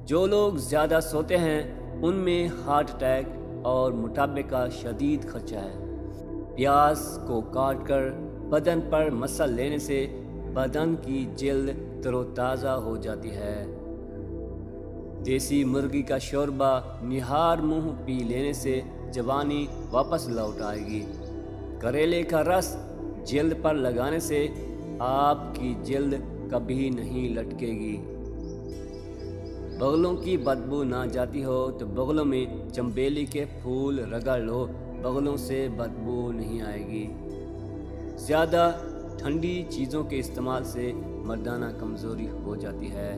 जो लोग ज़्यादा सोते हैं उनमें हार्ट अटैक और मोटापे का शदीद खतरा है। प्याज को काट कर बदन पर मसल लेने से बदन की जल्द तरोताज़ा हो जाती है। देसी मुर्गी का शोरबा निहार मुंह पी लेने से जवानी वापस लौट आएगी। करेले का रस जल्द पर लगाने से आपकी जल्द कभी नहीं लटकेगी। बगलों की बदबू ना जाती हो तो बगलों में चंबेली के फूल रगड़ लो, बगलों से बदबू नहीं आएगी। ज़्यादा ठंडी चीज़ों के इस्तेमाल से मर्दाना कमज़ोरी हो जाती है।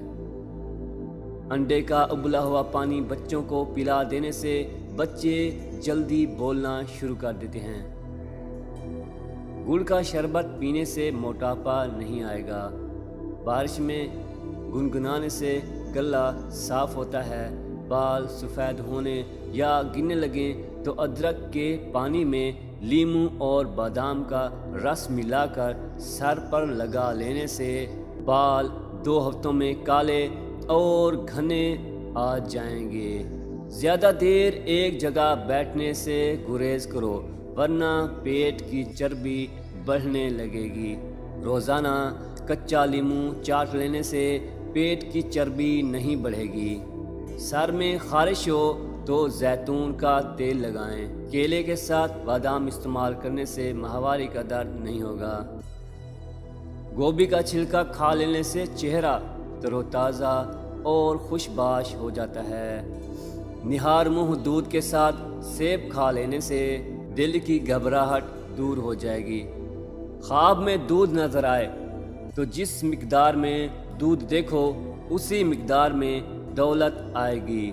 अंडे का उबला हुआ पानी बच्चों को पिला देने से बच्चे जल्दी बोलना शुरू कर देते हैं। गुड़ का शरबत पीने से मोटापा नहीं आएगा। बारिश में गुनगुनाने से गला साफ होता है। बाल सफ़ेद होने या गिरने लगे तो अदरक के पानी में लीमू और बादाम का रस मिलाकर सर पर लगा लेने से बाल 2 हफ्तों में काले और घने आ जाएंगे। ज़्यादा देर एक जगह बैठने से गुरेज करो, वरना पेट की चर्बी बढ़ने लगेगी। रोज़ाना कच्चा लीमू चाट लेने से पेट की चर्बी नहीं बढ़ेगी। सर में खारिश हो तो जैतून का तेल लगाएं। केले के साथ बादाम इस्तेमाल करने से माहवारी का दर्द नहीं होगा। गोभी का छिलका खा लेने से चेहरा तरोताज़ा और खुशबाश हो जाता है। निहार मुंह दूध के साथ सेब खा लेने से दिल की घबराहट दूर हो जाएगी। ख्वाब में दूध नजर आए तो जिस मिकदार में दूध देखो उसी मिकदार में दौलत आएगी।